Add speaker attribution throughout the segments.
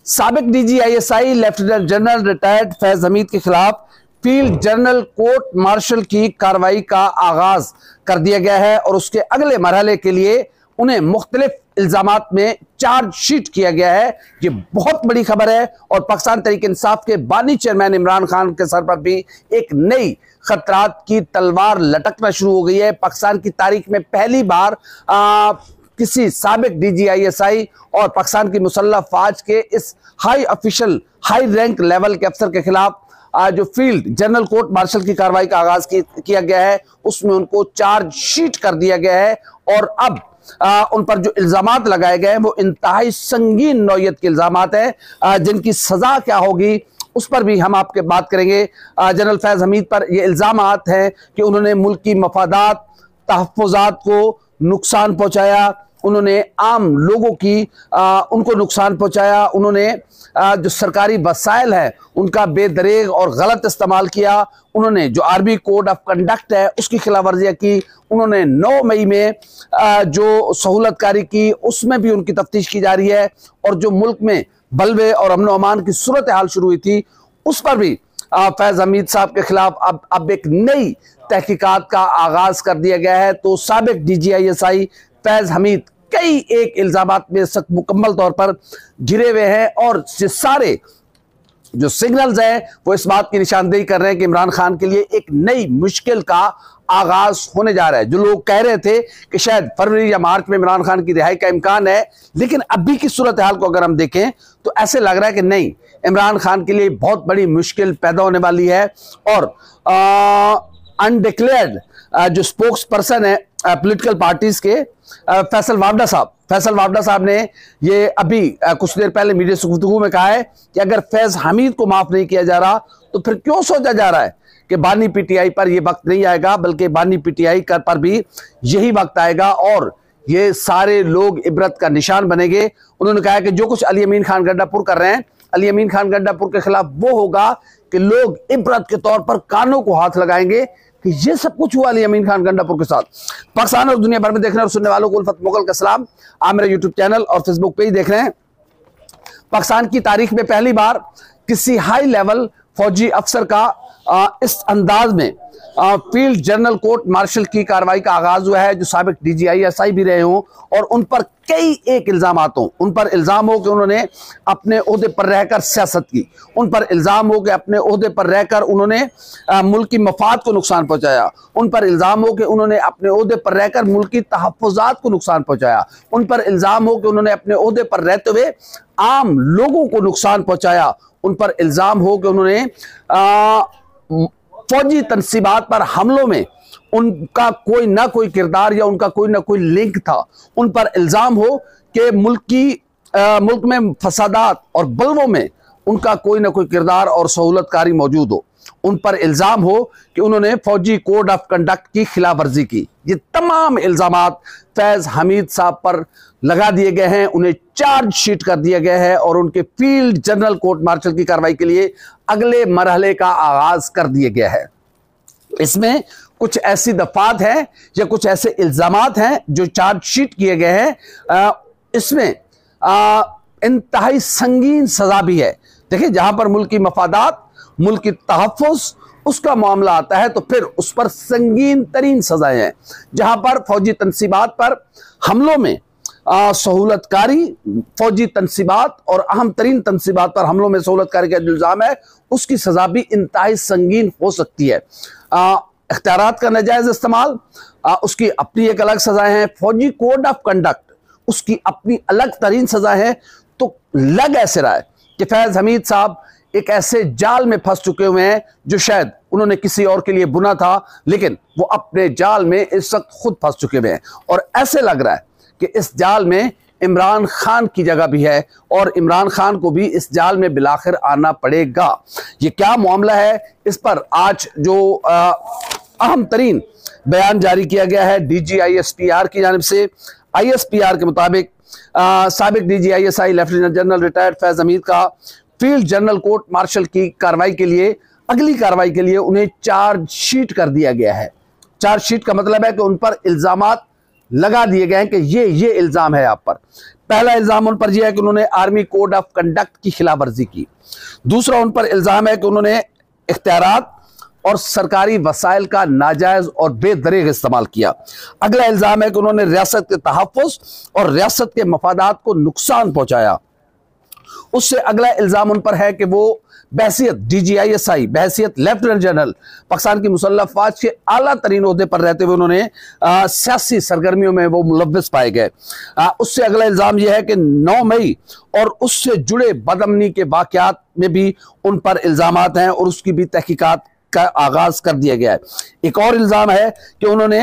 Speaker 1: साबिक DGISI lieutenant general retired Faiz Hamid के खिलाफ फील्ड जनरल कोर्ट मार्शल की कार्रवाई का आगाज कर दिया गया है और उसके अगले मरहले के लिए उन्हें मुख्तलिफ इल्जामात में चार्जशीट किया गया है। ये बहुत बड़ी खबर है और पाकिस्तान तहरीक इंसाफ के बानी चेयरमैन इमरान खान के सर पर भी एक नई खतरात की तलवार लटकना शुरू हो गई है। पाकिस्तान की तारीख में पहली बार किसी साबिक DGISI और पाकिस्तान की मुसल्लह फौज के इस high official high rank level के अफसर के खिलाफ जो फील्ड जनरल कोर्ट मार्शल की कार्रवाई का आगाज किया गया है उसमें उनको चार्जशीट कर दिया गया है और अब उन पर जो इल्जामात लगाए गए हैं वो इंतहाई संगीन नौयत के इल्जामात हैं, जिनकी सजा क्या होगी उस पर भी हम आपके बात करेंगे। जनरल फैज हमीद पर ये इल्जामात हैं कि उन्होंने मुल्क की मफादात तहफ़्फ़ुज़ात को नुकसान पहुंचाया, उन्होंने आम लोगों की उनको नुकसान पहुंचाया, उन्होंने जो सरकारी वसाइल है उनका बेदरेग और गलत इस्तेमाल किया, उन्होंने जो आर्मी कोड ऑफ कंडक्ट है उसकी खिलाफ वर्जियां की, उन्होंने 9 मई में जो सहूलतकारी की उसमें भी उनकी तफ्तीश की जा रही है और जो मुल्क में बलवे और अमन अमान की सूरत हाल शुरू हुई थी उस पर भी फैज हमीद साहब के खिलाफ अब एक नई तहकीकात का आगाज कर दिया गया है। तो साबिक DGISI फैज हमीद कई एक इल्जामात में सख्त मुकम्मल तौर पर घिरे हुए हैं और ये सारे जो सिग्नल्स हैं वो इस बात की निशानदेही कर रहे हैं कि इमरान खान के लिए एक नई मुश्किल का आगाज होने जा रहा है। जो लोग कह रहे थे कि शायद फरवरी या मार्च में इमरान खान की रिहाई का इम्कान है, लेकिन अभी की सूरत हाल को अगर हम देखें तो ऐसे लग रहा है कि नहीं, इमरान खान के लिए बहुत बड़ी मुश्किल पैदा होने वाली है। और अनडिक्लेयर्ड जो स्पोक्स पर्सन है पॉलिटिकल पार्टीज के फैसल वावडा साहब ने ये अभी कुछ देर पहले मीडिया से गुफ्तगू में कहा है कि अगर फैज हमीद को माफ नहीं किया जा रहा तो फिर क्यों सोचा जा रहा है कि बानी PTI पर यह वक्त नहीं आएगा, बल्कि बानी PTI पर भी यही वक्त आएगा और ये सारे लोग इबरत का निशान बनेंगे। उन्होंने कहा है कि जो कुछ अली अमीन खान गंडापुर कर रहे हैं, अली अमीन खान गंडापुर के खिलाफ वो होगा कि लोग इबरत के तौर पर कानों को हाथ लगाएंगे कि ये सब कुछ हुआ अली अमीन खान गंडापुर के साथ। पाकिस्तान और दुनिया भर में देखने और सुनने वालों को उल्फत मुगल का सलाम। आप मेरे यूट्यूब चैनल और फेसबुक पेज देख रहे हैं। पाकिस्तान की तारीख में पहली बार किसी हाई लेवल फौजी अफसर का इस अंदाज में फील्ड जनरल कोर्ट मार्शल की कार्रवाई का आगाज हुआ है, जो साबिक DGISI भी रहे हों और उन पर कई एक इल्जामात हों। उन पर इल्जाम हो कि उन्होंने अपने ओहदे पर रहकर सियासत की, उन पर इल्जाम हो कि अपने ओहदे पर रहकर उन्होंने मुल्क की मफाद को नुकसान पहुंचाया, उन पर इल्जाम हो कि उन्होंने अपने ओहदे पर रहकर मुल्क की तहफ़्फ़ुज़ात को नुकसान पहुंचाया, उन पर इल्जाम हो कि उन्होंने अपने ओहदे पर रहते हुए आम लोगों को नुकसान पहुंचाया, उन पर इल्जाम हो कि उन्होंने फौजी तनसीबात पर हमलों में उनका कोई ना कोई किरदार या उनका कोई ना कोई लिंक था, उन पर इल्जाम हो कि मुल्क में फसादात और बलवों में उनका कोई ना कोई किरदार और सहूलतकारी मौजूद हो, उन पर इल्जाम हो कि उन्होंने फौजी कोड ऑफ कंडक्ट की खिलाफ वर्जी की। ये तमाम इल्जामात फैज हमीद साहब पर लगा दिए गए हैं, उन्हें चार्जशीट कर दिया गया है और उनके फील्ड जनरल कोर्ट मार्शल की कार्रवाई के लिए अगले मरहले का आगाज कर दिया गया है। इसमें कुछ ऐसी दफात हैं या कुछ ऐसे इल्जामात हैं जो चार्जशीट किए गए हैं, इसमें इंतहाई संगीन सजा भी है। देखिए, जहां पर मुल्क की मफादात, मुल्क की तहफ़्फ़ुज़ उसका मामला आता है तो फिर उस पर संगीन तरीन सजाएं हैं। जहां पर फौजी तनसीबात पर हमलों में सहूलतकारी, फौजी तनसीबात और अहम तरीन तनसीबात पर हमलों में सहूलतकारी का इल्जाम है, उसकी सजा भी इंतहाई संगीन हो सकती है। इख्तियारात का नाजायज इस्तेमाल, उसकी अपनी एक अलग सजाएं हैं। फौजी कोड ऑफ कंडक्ट, उसकी अपनी अलग तरीन सजा है। तो लग ऐसे रहा है कि फैज हमीद साहब एक ऐसे जाल में फंस चुके हुए हैं जो शायद उन्होंने किसी और के लिए बुना था, लेकिन वो अपने जाल में इस वक्त खुद फंस चुके हुए हैं और ऐसे लग रहा है कि इस जाल में इमरान खान की जगह भी है और इमरान खान को भी इस जाल में बिलाखिर आना पड़ेगा। ये क्या मामला है, इस पर आज जो अहम तरीन बयान जारी किया गया है DGISPR की जानिब से। ISPR के मुताबिक साबिक DGISI lieutenant general retired Faiz Hamid का फील्ड जनरल कोर्ट मार्शल की कार्रवाई के लिए, अगली कार्रवाई के लिए उन्हें चार्जशीट कर दिया गया है। चार्जशीट का मतलब है कि उन पर इल्जामात लगा दिए गए हैं कि ये इल्जाम है आप पर। पहला इल्जाम उन पर यह है कि उन्होंने आर्मी कोड ऑफ कंडक्ट की खिलाफवर्जी की। दूसरा उन पर इल्जाम है कि उन्होंने इख्तियारात और सरकारी वसाइल का नाजायज और बेदरीग इस्तेमाल किया। अगला इल्जाम है कि उन्होंने रियासत के तहफ़्फ़ुज़ और रियासत के मफादात को नुकसान पहुंचाया। उससे अगला इल्जाम उन पर है कि वो बहसियत DGISI, बहसियत लेफ्टिनेंट जनरल पाकिस्तान की मुसल्लह अफ़वाज के आला तरीन ओहदे पर रहते हुए उन्होंने सियासी सरगर्मियों में वो मुलव्वस पाए गए। उससे अगला इल्ज़ाम यह है कि 9 मई और उससे जुड़े बदअमनी के वाक़यात में भी उन पर इल्ज़ामात हैं और उसकी भी तहकीकात का आगाज कर दिया गया है। एक और इल्ज़ाम है कि उन्होंने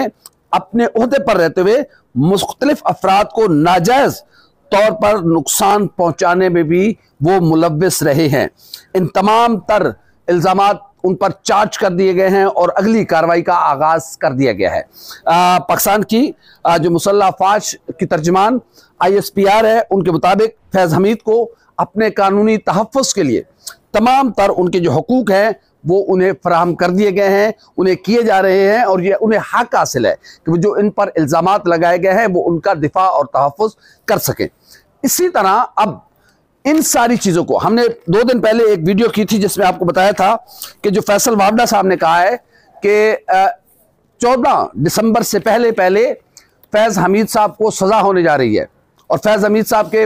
Speaker 1: अपने ओहदे पर रहते हुए मुख्तलिफ अफराद को नाजायज तौर पर नुकसान पहुंचाने में भी वो मुलव्वस रहे हैं। इन तमाम तर इल्जामात उन पर चार्ज कर दिए गए हैं और अगली कार्रवाई का आगाज कर दिया गया है। पाकिस्तान की जो मुसल्लह अफ़वाज की तर्जमान ISPR है, उनके मुताबिक फैज़ हमीद को अपने कानूनी तहफ़्फ़ुज़ के लिए तमाम तर उनके जो हकूक हैं वो उन्हें फराहम कर दिए गए हैं, उन्हें किए जा रहे हैं और ये उन्हें हक हासिल है कि जो इन पर इल्ज़ामात लगाए गए हैं वो उनका दिफा और तहफ़्फ़ुज़ कर सकें। इसी तरह अब इन सारी चीज़ों को हमने 2 दिन पहले एक वीडियो की थी जिसमें आपको बताया था कि जो फैसल वावडा साहब ने कहा है कि 14 दिसंबर से पहले फैज़ हमीद साहब को सज़ा होने जा रही है और फैज़ हमीद साहब के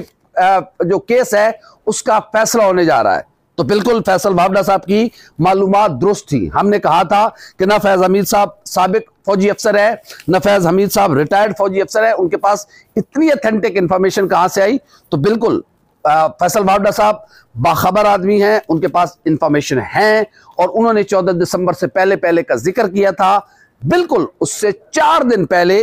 Speaker 1: जो केस है उसका फैसला होने जा रहा है। तो बिल्कुल फैसल वावडा साहब की मालूमात दुरुस्त थी। हमने कहा था कि ना फैज़ हमीद साहब साबिक फौजी अफसर है, न फैज़ हमीद साहब रिटायर्ड फौजी अफसर है, उनके पास इतनी अथेंटिक इंफॉर्मेशन कहां से आई। तो बिल्कुल फैसल वावडा साहब बाखबर आदमी हैं, उनके पास इंफॉर्मेशन है और उन्होंने 14 दिसंबर से पहले का जिक्र किया था। बिल्कुल उससे 4 दिन पहले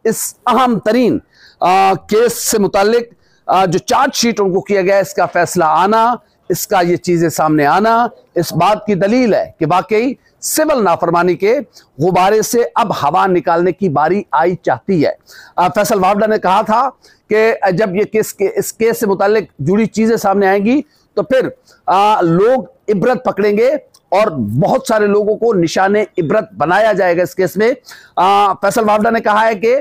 Speaker 1: इस अहम तरीन केस से मुतालिक जो चार्जशीट उनको किया गया, इसका फैसला आना, इसका ये चीजें सामने आना इस बात की दलील है कि वाकई सिविल नाफरमानी के गुब्बारे से अब हवा निकालने की बारी आई चाहती है। फैसल वावडा ने कहा था कि जब ये इस केस से मुतालिक जुड़ी चीजें सामने आएंगी तो फिर लोग इबरत पकड़ेंगे और बहुत सारे लोगों को निशाने इबरत बनाया जाएगा इस केस में। फैसल वावडा ने कहा है कि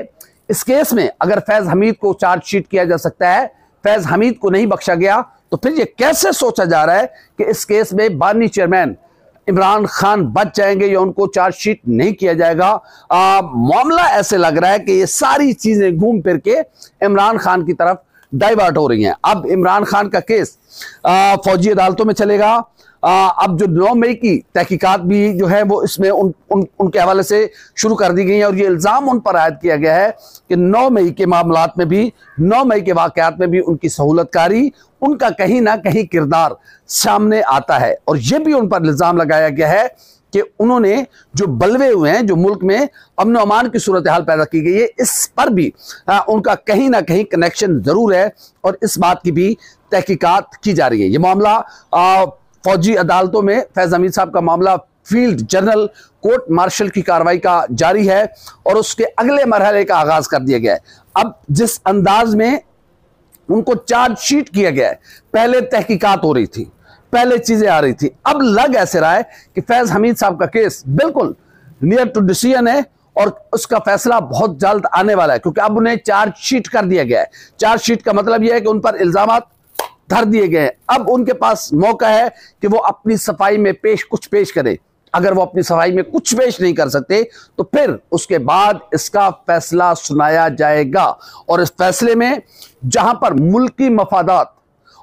Speaker 1: इस केस में अगर फैज़ हमीद को चार्जशीट किया जा सकता है, फैज़ हमीद को नहीं बख्शा गया, तो फिर ये कैसे सोचा जा रहा है कि इस केस में बानी चेयरमैन इमरान खान बच जाएंगे या उनको चार्जशीट नहीं किया जाएगा। मामला ऐसे लग रहा है कि ये सारी चीजें घूम फिर के इमरान खान की तरफ डाइवर्ट हो रही हैं। अब इमरान खान का केस फौजी अदालतों में चलेगा। अब जो 9 मई की तहकीकात भी जो है वो इसमें उनके हवाले से शुरू कर दी गई है और ये इल्ज़ाम उन पर आयद किया गया है कि 9 मई के मामलात में भी, 9 मई के वाक़यात में भी उनकी सहूलतकारी, उनका कहीं ना कहीं किरदार सामने आता है। और ये भी उन पर इल्ज़ाम लगाया गया है कि उन्होंने जो बलवे हुए हैं, जो मुल्क में अमन अमान की सूरत हाल पैदा की गई है, इस पर भी उनका कहीं ना कहीं कनेक्शन जरूर है और इस बात की भी तहकीकात की जा रही है। ये मामला फौजी अदालतों में फैज़ हमीद साहब का मामला फील्ड जनरल कोर्ट मार्शल की कार्रवाई का जारी है और उसके अगले मरहले का आगाज कर दिया गया है। अब जिस अंदाज में उनको चार्जशीट किया गया है, पहले तहकीकात हो रही थी, पहले चीजें आ रही थी, अब लग ऐसे रहा है कि फैज़ हमीद साहब का केस बिल्कुल नियर टू डिसीजन है और उसका फैसला बहुत जल्द आने वाला है, क्योंकि अब उन्हें चार्जशीट कर दिया गया है। चार्जशीट का मतलब यह है कि उन पर इल्जामात धर दिए गए हैं। अब उनके पास मौका है कि वो अपनी सफाई में कुछ पेश करें। अगर वो अपनी सफाई में कुछ पेश नहीं कर सकते तो फिर उसके बाद इसका फैसला सुनाया जाएगा और इस फैसले में जहां पर मुल्की मफादात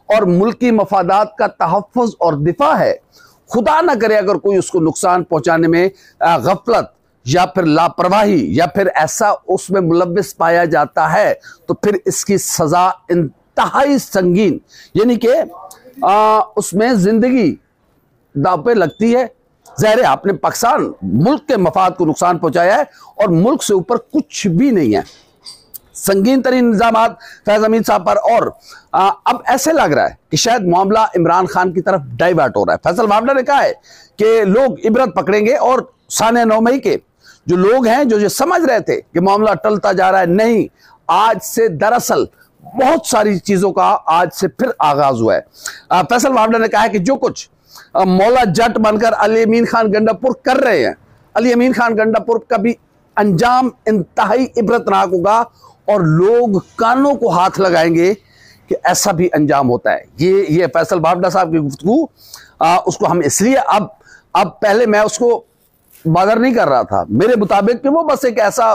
Speaker 1: और मुल्की मफादात का तहफ़्फ़ुज़ और दिफा है, खुदा ना करे अगर कोई उसको नुकसान पहुंचाने में गफलत या फिर लापरवाही या फिर ऐसा उसमें मुलव्वस पाया जाता है तो फिर इसकी सजा इंतहाई संगीन, यानी कि उसमें जिंदगी दांव पे लगती है। ज़ाहिर है आपने पाकिस्तान मुल्क के मफाद को नुकसान पहुंचाया है और मुल्क से ऊपर कुछ भी नहीं है। संगीन तरीन इल्जामात फैज़ हमीद साहब पर और अब ऐसे लग रहा है कि शायद मामला इमरान खान की तरफ डाइवर्ट हो रहा है। फैसल वावडा ने कहा है कि लोग इबरत पकड़ेंगे और साने 9 मई के जो लोग हैं जो समझ रहे थे कि मामला टलता जा रहा है, नहीं, आज से दरअसल बहुत सारी चीजों का आज से फिर आगाज हुआ है। फैसल वावडा ने कहा है कि जो कुछ मौला जट बनकर अली अमीन खान गंडापुर कर रहे हैं, अली अमीन खान गंडापुर कभी अंजाम इंतहाई इबरतनाक होगा और लोग कानों को हाथ लगाएंगे कि ऐसा भी अंजाम होता है। ये फैसल बावड़ा साहब की गुफ्तगू, उसको हम इसलिए अब पहले मैं उसको बदर नहीं कर रहा था, मेरे मुताबिक कि वो बस एक ऐसा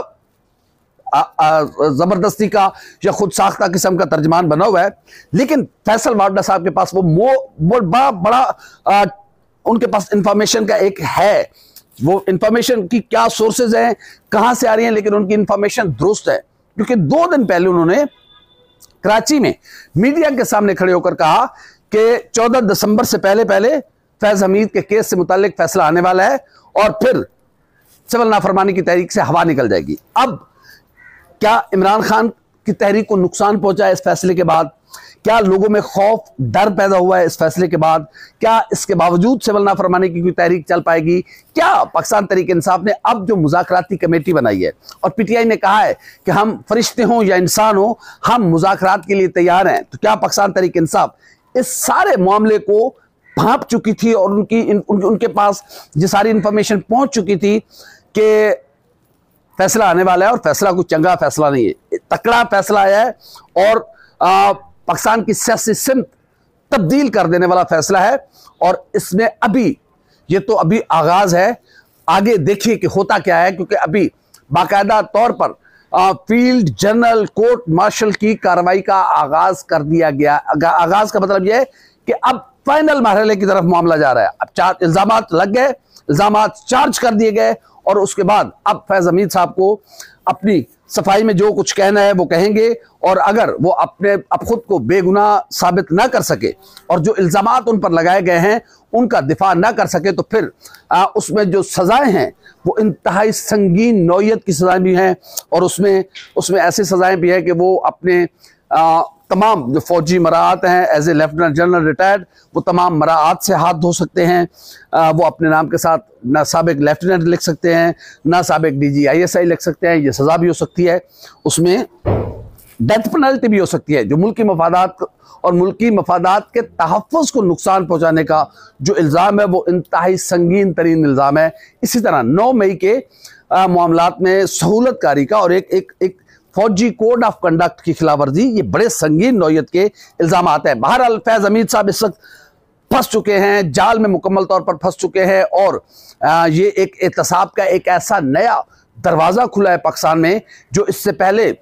Speaker 1: जबरदस्ती का या खुद साख्ता किस्म का तर्जमान बना हुआ है, लेकिन फैसल बावड़ा साहब के पास वो बड़ा उनके पास इंफॉर्मेशन का एक है। वो इंफॉर्मेशन की क्या सोर्सेज हैं, कहां से आ रही हैं, लेकिन उनकी इंफॉर्मेशन दुरुस्त है, क्योंकि 2 दिन पहले उन्होंने कराची में मीडिया के सामने खड़े होकर कहा कि 14 दिसंबर से पहले फैज हमीद के केस से मुतालिक फैसला आने वाला है और फिर सिविल नाफरमानी की तहरीक से हवा निकल जाएगी। अब क्या इमरान खान की तहरीक को नुकसान पहुंचा है इस फैसले के बाद? क्या लोगों में खौफ डर पैदा हुआ है इस फैसले के बाद? क्या इसके बावजूद सिविल नाफरमानी की कोई तहरीक चल पाएगी? क्या पाकिस्तान तहरीक इंसाफ ने अब जो मुज़ाकराती कमेटी बनाई है और पीटीआई ने कहा है कि हम फरिश्ते हों या इंसान हों, हम मुज़ाकरात के लिए तैयार हैं, तो क्या पाकिस्तान तहरीक इंसाफ इस सारे मामले को भांप चुकी थी और उनके पास ये सारी इंफॉर्मेशन पहुंच चुकी थी कि फैसला आने वाला है और फैसला कोई चंगा फैसला नहीं है, तकड़ा फैसला आया है और पाकिस्तान की सियासी सिमत तब्दील कर देने वाला फैसला है। और इसमें अभी आगाज है, आगे देखिए कि होता क्या है, क्योंकि अभी बाकायदा तौर पर फील्ड जनरल कोर्ट मार्शल की कार्रवाई का आगाज कर दिया गया। आगाज का मतलब यह है कि अब फाइनल मरहले की तरफ मामला जा रहा है। अब 4 इल्जामात लग गए, इल्जामात चार्ज कर दिए गए और उसके बाद अब फैज हमीद साहब को अपनी सफाई में जो कुछ कहना है वो कहेंगे, और अगर वो अब खुद को बेगुनाह साबित ना कर सके और जो इल्जामात उन पर लगाए गए हैं उनका दिफा ना कर सके, तो फिर उसमें जो सजाएं हैं वो इंतहाई संगीन नौयत की सजाएं भी हैं और उसमें ऐसी सजाएं भी हैं कि वो अपने तमाम जो फौजी मराहत हैं as a lieutenant general retired, वो तमाम मराहत से हाथ धो सकते हैं। वो अपने नाम के साथ ना साबिक लेफ्टिनेंट लिख सकते हैं, ना साबिक DGISI लिख सकते हैं। ये सज़ा भी हो सकती है, उसमें डेथ पेनल्टी भी हो सकती है। जो मुल्की मफादात और मुल्की मफादात के तहफ़्फ़ुज़ को नुकसान पहुँचाने का जो इल्ज़ाम है वो इंतहाई संगीन तरीन इल्ज़ाम है। इसी तरह 9 मई के मामलात में सहूलतकारी का और एक फौजी कोड ऑफ कंडक्ट की खिलाफ वर्जी, ये बड़े संगीन नौयत के इल्जाम आते हैं। बहरहाल फैज हमीद साहब इस वक्त फंस चुके हैं, जाल में मुकम्मल तौर पर फंस चुके हैं और ये एक एहतसाब का एक ऐसा नया दरवाज़ा खुला है पाकिस्तान में जो इससे पहले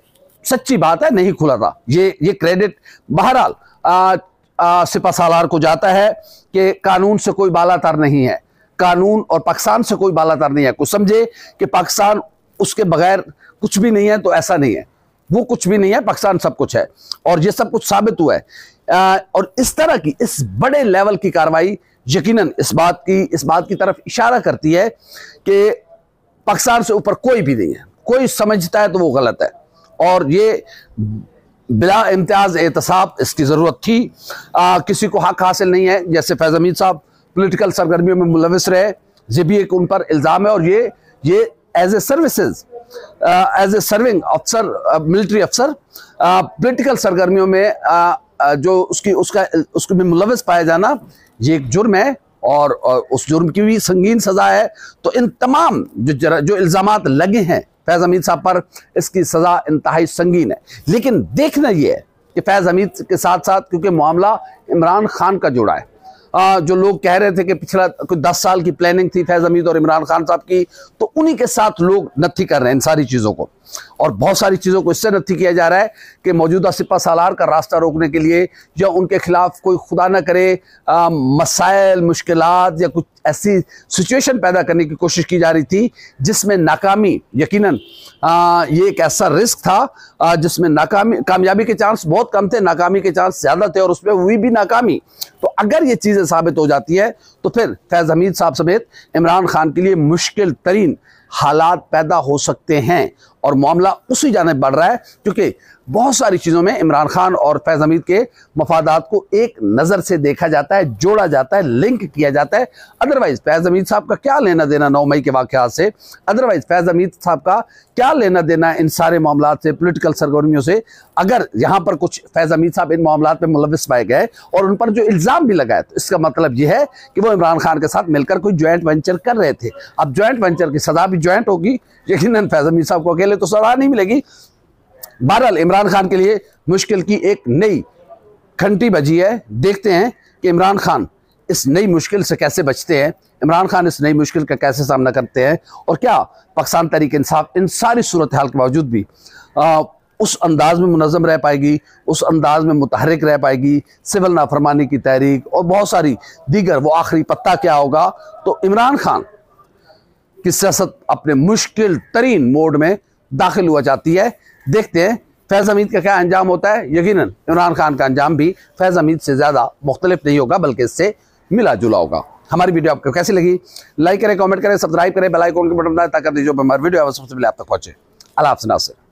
Speaker 1: सच्ची बात है नहीं खुला था। ये क्रेडिट बहरहाल सिपा सालार को जाता है कि कानून से कोई बालातर नहीं है, कानून और पाकिस्तान से कोई बालातर नहीं है। कुछ समझे कि पाकिस्तान उसके बगैर कुछ भी नहीं है, तो ऐसा नहीं है, वो कुछ भी नहीं है, पाकिस्तान सब कुछ है और ये सब कुछ साबित हुआ है। और इस तरह की इस बड़े लेवल की कार्रवाई यकीनन इस बात की तरफ इशारा करती है कि पाकिस्तान से ऊपर कोई भी नहीं है। कोई समझता है तो वो गलत है और ये बिला इम्तियाज एहतसाब इसकी ज़रूरत थी। किसी को हक हासिल नहीं है। जैसे फैज हमीद साहब पॉलिटिकल सरगर्मियों में मुलविस रहे, ये भी एक उन पर इल्ज़ाम है और ये as a services as a serving अफसर, मिलिट्री अफसर पॉलिटिकल सरगर्मियों में जो उसमें मुलविस पाया जाना ये एक जुर्म है और उस जुर्म की भी संगीन सज़ा है। तो इन तमाम जो इल्ज़ामात लगे हैं फैज हमीद साहब पर, इसकी सज़ा इंतहाई संगीन है। लेकिन देखना यह है कि फैज हमीद के साथ साथ, क्योंकि मामला इमरान खान का जुड़ा है, जो लोग कह रहे थे कि पिछला कोई 10 साल की प्लानिंग थी फैज हमीद और इमरान खान साहब की, तो उन्हीं के साथ लोग नत्थी कर रहे हैं इन सारी चीज़ों को। और बहुत सारी चीज़ों को इससे नत्थी किया जा रहा है कि मौजूदा सिपा सालार का रास्ता रोकने के लिए या उनके खिलाफ कोई खुदा न करे मसाइल, मुश्किलात या कुछ ऐसी सिचुएशन पैदा करने की कोशिश की जा रही थी जिसमें नाकामी, यकीनन ये एक ऐसा रिस्क था जिसमें कामयाबी के चांस बहुत कम थे, नाकामी के चांस ज़्यादा थे और उसमें हुई भी नाकामी। तो अगर ये चीज़ें साबित हो जाती है तो फिर फैज हमीद साहब समेत इमरान खान के लिए मुश्किल तरीन हालात पैदा हो सकते हैं और मामला उसी जानिब बढ़ रहा है, क्योंकि बहुत सारी चीज़ों में इमरान खान और फैज़ हमीद के मफादात को एक नज़र से देखा जाता है, जोड़ा जाता है, लिंक किया जाता है। अदरवाइज़ फैज़ हमीद साहब का क्या लेना देना 9 मई के वाक़यात से, अदरवाइज़ फैज़ हमीद साहब का क्या लेना देना इन सारे मामलात से, पॉलिटिकल सरगर्मियों से। अगर यहाँ पर कुछ फैज़ हमीद साहब इन मामलात में मुलविस पाए गए और उन पर जो इल्ज़ाम भी लगाए, तो इसका मतलब यह है कि वो इमरान खान के साथ मिलकर कोई ज्वाइंट वेंचर कर रहे थे। अब ज्वाइंट वेंचर की सज़ा भी ज्वाइंट होगी, यकीनन फैज़ हमीद साहब को अकेले तो सज़ा नहीं मिलेगी। बहरहाल इमरान खान के लिए मुश्किल की एक नई घंटी बजी है। देखते हैं कि इमरान खान इस नई मुश्किल से कैसे बचते हैं, इमरान खान इस नई मुश्किल का कैसे सामना करते हैं, और क्या पाकिस्तान तहरीक इंसाफ इन सारी सूरत हाल के बावजूद भी उस अंदाज में मुनज़्ज़म रह पाएगी, उस अंदाज में मुतहरिक रह पाएगी। सिविल नाफरमानी की तहरीक और बहुत सारी दीगर, वो आखिरी पत्ता क्या होगा। तो इमरान खान की सियासत अपने मुश्किल तरीन मोड में दाखिल हुआ जाती है। देखते हैं फैज़ हमीद का क्या अंजाम होता है। यकीनन इमरान खान का अंजाम भी फैज़ हमीद से ज़्यादा मुख्तलिफ नहीं होगा, बल्कि इससे मिला जुला होगा। हमारी वीडियो आपको कैसी लगी? लाइक करें, कमेंट करें, सब्सक्राइब करें, बेल आइकन के बटन दबाएं ताकि जो हमारी वीडियो है सबसे पहले आप तक पहुंचे। अल्लाह हाफ़िज़ नाज़रीन।